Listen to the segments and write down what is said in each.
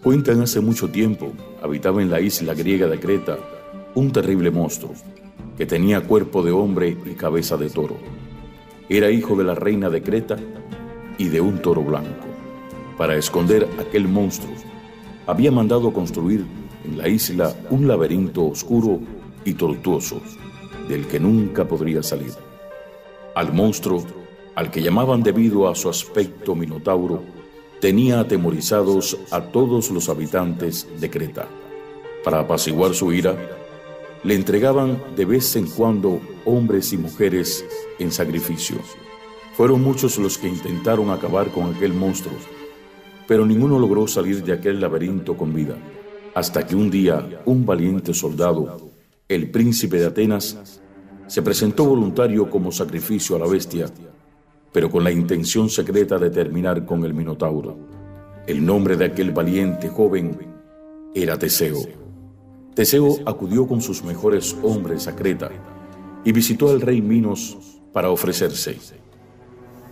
Cuentan hace mucho tiempo, habitaba en la isla griega de Creta un terrible monstruo que tenía cuerpo de hombre y cabeza de toro. Era hijo de la reina de Creta y de un toro blanco. Para esconder aquel monstruo, había mandado construir en la isla un laberinto oscuro y tortuoso, del que nunca podría salir. Al monstruo, al que llamaban debido a su aspecto minotauro, tenía atemorizados a todos los habitantes de Creta. Para apaciguar su ira, le entregaban de vez en cuando hombres y mujeres en sacrificio. Fueron muchos los que intentaron acabar con aquel monstruo, pero ninguno logró salir de aquel laberinto con vida, hasta que un día un valiente soldado, el príncipe de Atenas, se presentó voluntario como sacrificio a la bestia, pero con la intención secreta de terminar con el Minotauro. El nombre de aquel valiente joven era Teseo. Teseo acudió con sus mejores hombres a Creta y visitó al rey Minos para ofrecerse.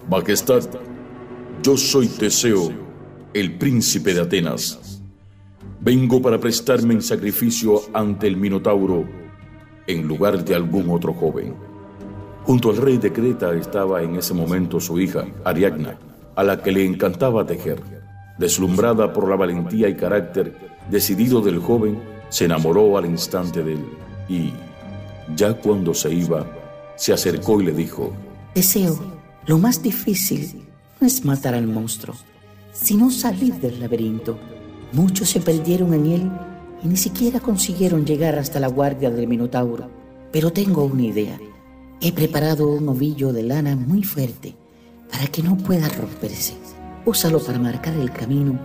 Majestad, yo soy Teseo, el príncipe de Atenas. Vengo para prestarme en sacrificio ante el Minotauro en lugar de algún otro joven. Junto al rey de Creta estaba en ese momento su hija, Ariadna, a la que le encantaba tejer. Deslumbrada por la valentía y carácter decidido del joven, se enamoró al instante de él y, ya cuando se iba, se acercó y le dijo: Teseo, lo más difícil no es matar al monstruo, sino salir del laberinto. Muchos se perdieron en él y ni siquiera consiguieron llegar hasta la guardia del Minotauro. Pero tengo una idea. He preparado un ovillo de lana muy fuerte para que no pueda romperse. Úsalo para marcar el camino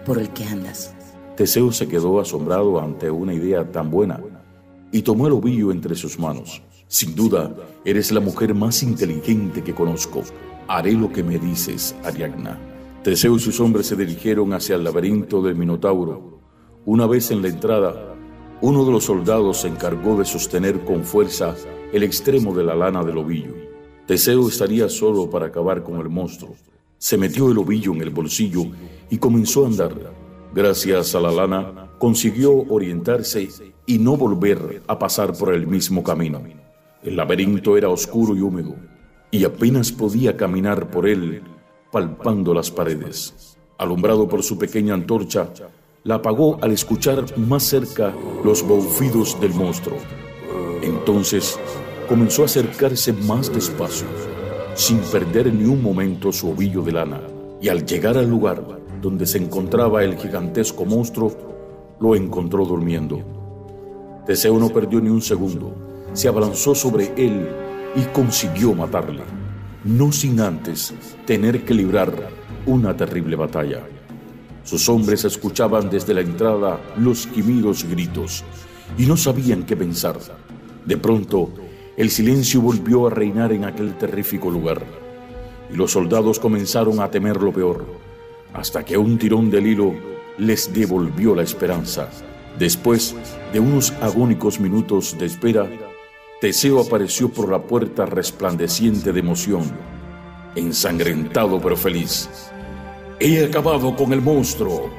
por el que andas. Teseo se quedó asombrado ante una idea tan buena y tomó el ovillo entre sus manos. Sin duda, eres la mujer más inteligente que conozco. Haré lo que me dices, Ariadna. Teseo y sus hombres se dirigieron hacia el laberinto del Minotauro. Una vez en la entrada, uno de los soldados se encargó de sostener con fuerza el extremo de la lana del ovillo. Teseo estaría solo para acabar con el monstruo. Se metió el ovillo en el bolsillo y comenzó a andar. Gracias a la lana, consiguió orientarse y no volver a pasar por el mismo camino. El laberinto era oscuro y húmedo, y apenas podía caminar por él, palpando las paredes. Alumbrado por su pequeña antorcha, la apagó al escuchar más cerca los bofidos del monstruo. Entonces comenzó a acercarse más despacio, sin perder ni un momento su ovillo de lana, y al llegar al lugar donde se encontraba el gigantesco monstruo, lo encontró durmiendo. Teseo no perdió ni un segundo, se abalanzó sobre él y consiguió matarle, no sin antes tener que librar una terrible batalla. Sus hombres escuchaban desde la entrada los gemidos gritos y no sabían qué pensar. De pronto, el silencio volvió a reinar en aquel terrífico lugar y los soldados comenzaron a temer lo peor, hasta que un tirón del hilo les devolvió la esperanza. Después de unos agónicos minutos de espera, Teseo apareció por la puerta resplandeciente de emoción, ensangrentado pero feliz. «He acabado con el monstruo»,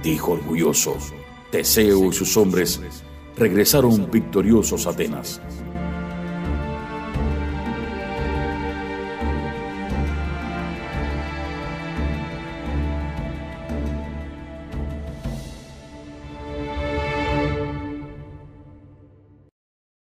dijo orgulloso. Teseo y sus hombres regresaron victoriosos a Atenas.